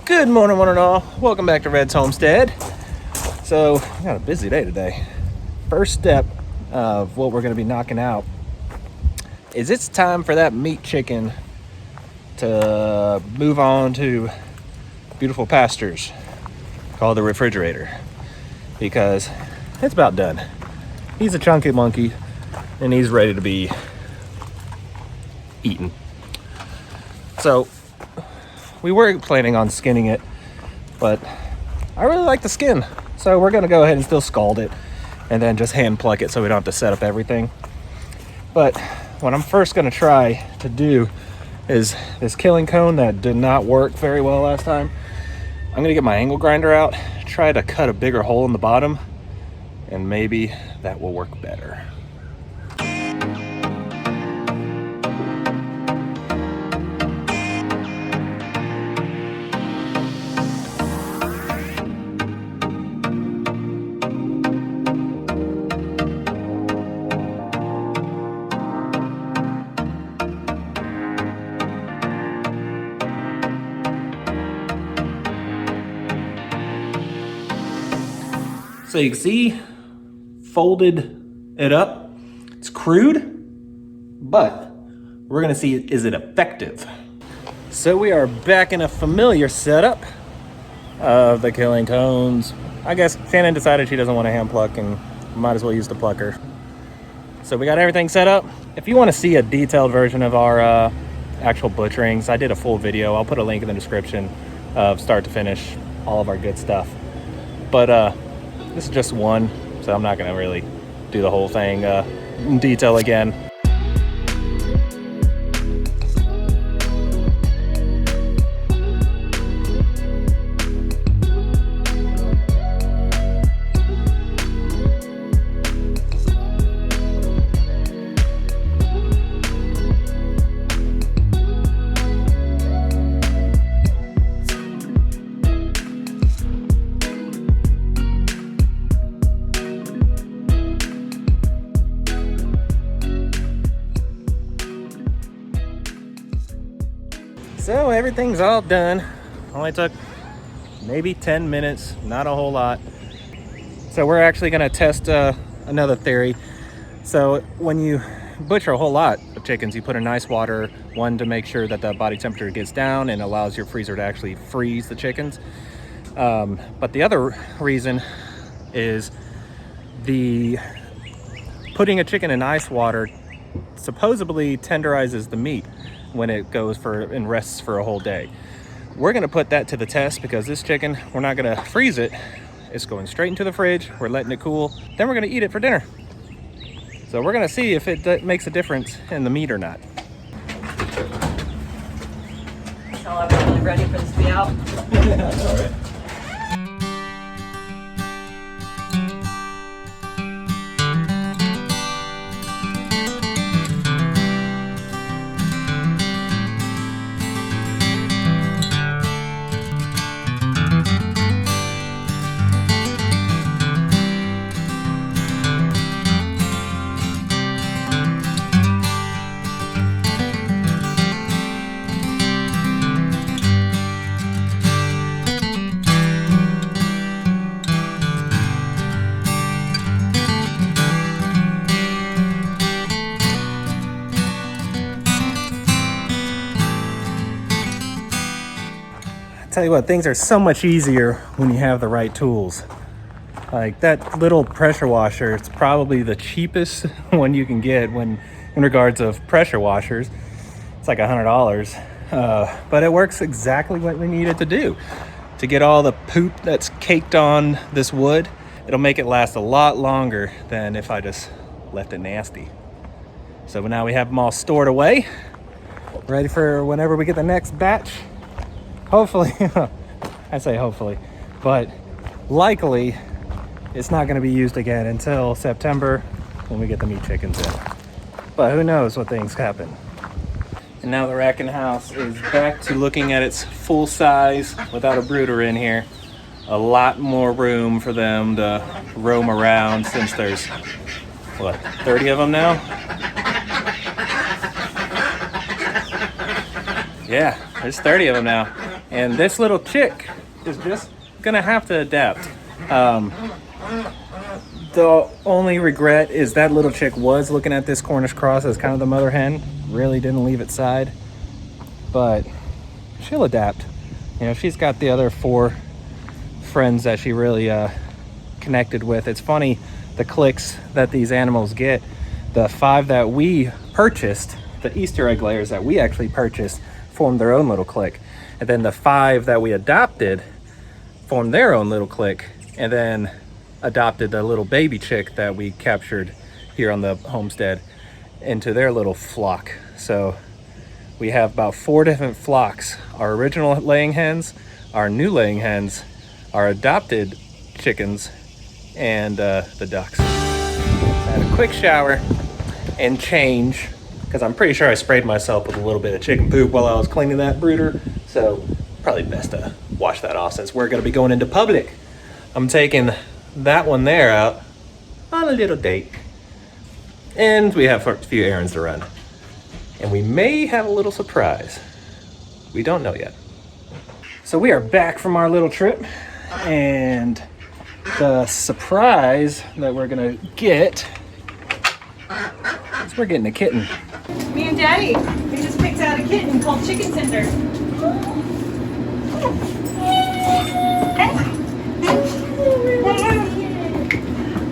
Good morning, one and all. Welcome back to Red's Homestead. So, we got a busy day today. First step of what we're going to be knocking out is it's time for that meat chicken to move on to beautiful pastures called the refrigerator, because it's about done. He's a chunky monkey and he's ready to be eaten. So we were planning on skinning it, but I really like the skin, so we're gonna go ahead and still scald it and then just hand pluck it so we don't have to set up everything. But what I'm first gonna try to do is this killing cone that did not work very well last time. I'm gonna get my angle grinder out, try to cut a bigger hole in the bottom, and maybe that will work better. So you can see, folded it up. It's crude, but we're gonna see, is it effective? So we are back in a familiar setup of the killing cones. I guess Shannon decided she doesn't want to hand pluck and might as well use the plucker. So we got everything set up. If you want to see a detailed version of our actual butcherings, I did a full video. I'll put a link in the description of start to finish, all of our good stuff. But this is just one, so I'm not gonna really do the whole thing in detail again. So everything's all done. Only took maybe 10 minutes, not a whole lot. So we're actually gonna test another theory. So when you butcher a whole lot of chickens, you put in ice water, one to make sure that the body temperature gets down and allows your freezer to actually freeze the chickens. But the other reason is putting a chicken in ice water supposedly tenderizes the meat when it goes and rests for a whole day. We're gonna put that to the test because this chicken, we're not gonna freeze it. It's going straight into the fridge. We're letting it cool. Then we're gonna eat it for dinner. So we're gonna see if it makes a difference in the meat or not. So I'm really ready for this to be out. That's all right. Tell you what, things are so much easier when you have the right tools. Like that little pressure washer, it's probably the cheapest one you can get in regards of pressure washers. It's like $100, but it works exactly what we need it to do. To get all the poop that's caked on this wood, it'll make it last a lot longer than if I just left it nasty. So now we have them all stored away, ready for whenever we get the next batch. Hopefully, I say hopefully, but likely it's not going to be used again until September when we get the meat chickens in. But who knows what things happen. And now the racking house is back to looking at its full size without a brooder in here. A lot more room for them to roam around since there's, what, 30 of them now? Yeah, there's 30 of them now. And this little chick is just gonna have to adapt. The only regret is that little chick was looking at this Cornish Cross as kind of the mother hen, really didn't leave its side, but she'll adapt. You know, she's got the other 4 friends that she really connected with. It's funny, the clicks that these animals get, the 5 that we purchased, the Easter egg layers that we actually purchased, formed their own little clique. And then the 5 that we adopted formed their own little clique, and then adopted the little baby chick that we captured here on the homestead into their little flock. So we have about 4 different flocks: our original laying hens, our new laying hens, our adopted chickens, and the ducks. I had a quick shower and change, because I'm pretty sure I sprayed myself with a little bit of chicken poop while I was cleaning that brooder. So probably best to wash that off since we're gonna be going into public. I'm taking that one there out on a little date. And we have a few errands to run. And we may have a little surprise. We don't know yet. So we are back from our little trip, and the surprise that we're gonna get is we're getting a kitten. Me and Daddy, we just picked out a kitten called Chicken Tender.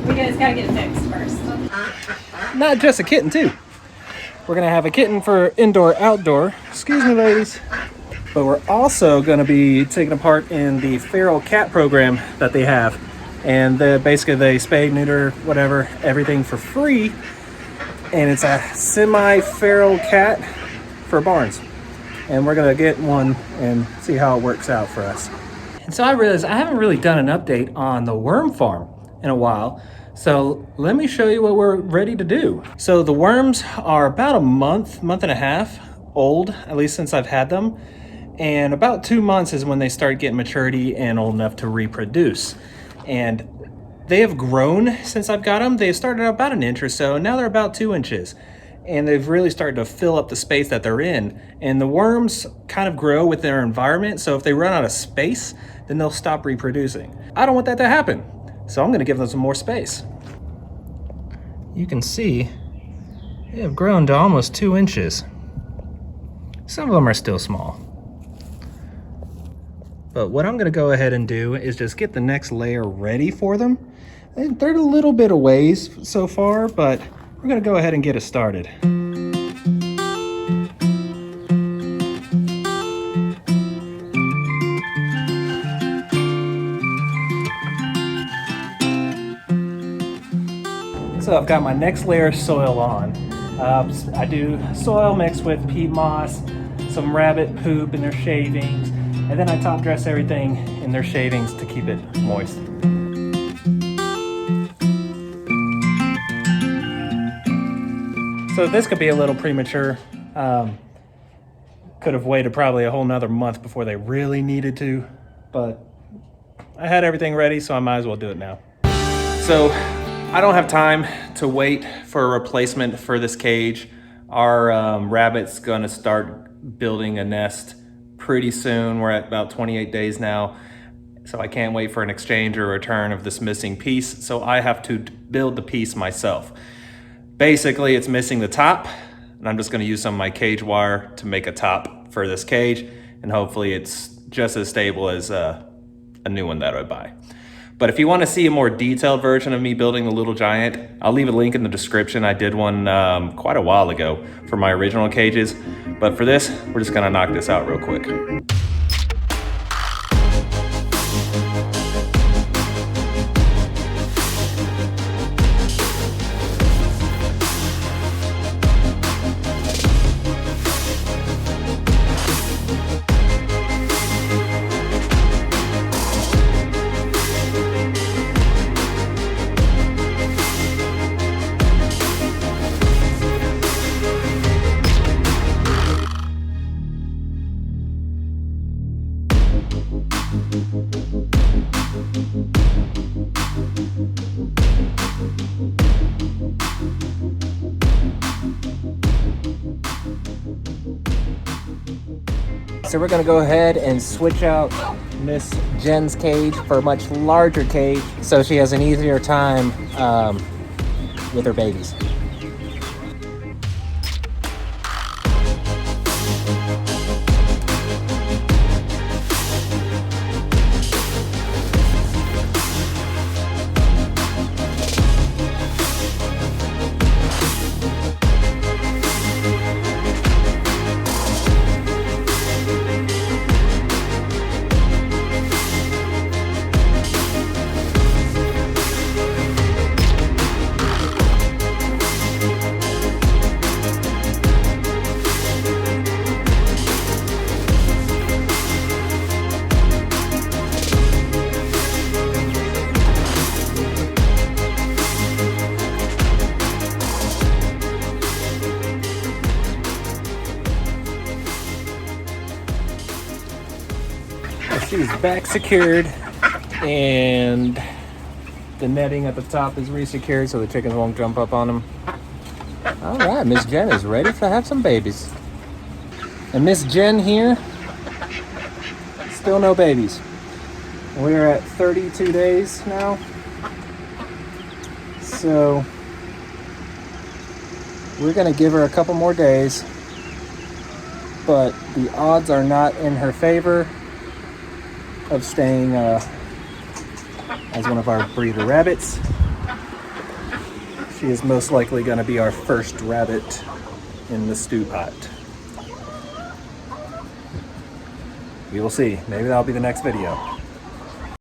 We guys gotta get it fixed first. Not just a kitten too. We're gonna have a kitten for indoor, outdoor. Excuse me, ladies. But we're also gonna be taking a part in the feral cat program that they have. And basically they spay, neuter, whatever, everything for free. And it's a semi-feral cat for barns. And we're gonna get one and see how it works out for us. And so I realized I haven't really done an update on the worm farm in a while. So let me show you what we're ready to do. So the worms are about a month and a half old, at least since I've had them. And about 2 months is when they start getting maturity and old enough to reproduce. And they have grown since I've got them. They started out about 1 inch or so, and now they're about 2 inches. And they've really started to fill up the space that they're in. And the worms kind of grow with their environment, so if they run out of space, then they'll stop reproducing. I don't want that to happen, so I'm gonna give them some more space. You can see they have grown to almost 2 inches. Some of them are still small. But what I'm gonna go ahead and do is just get the next layer ready for them. They're a little bit of ways so far, but we're gonna go ahead and get it started. So I've got my next layer of soil on. I do soil mixed with peat moss, some rabbit poop in their shavings, and then I top dress everything in their shavings to keep it moist. So this could be a little premature. Could have waited probably a whole nother month before they really needed to, but I had everything ready, so I might as well do it now. So I don't have time to wait for a replacement for this cage. Our rabbit's gonna start building a nest pretty soon. We're at about 28 days now, so I can't wait for an exchange or return of this missing piece, so I have to build the piece myself. Basically, it's missing the top, and I'm just gonna use some of my cage wire to make a top for this cage, and hopefully it's just as stable as a new one that I buy. But if you want to see a more detailed version of me building the Little Giant, I'll leave a link in the description. I did one quite a while ago for my original cages. But for this, we're just gonna knock this out real quick. so we're gonna go ahead and switch out Miss Jen's cage for a much larger cage so she has an easier time with her babies. She's back secured, and the netting at the top is resecured so the chickens won't jump up on them. All right, Miss Jen is ready to have some babies. And Miss Jen here, still no babies. We're at 32 days now. So we're gonna give her a couple more days, but the odds are not in her favor of staying as one of our breeder rabbits. She is most likely going to be our first rabbit in the stew pot. We will see. Maybe that'll be the next video.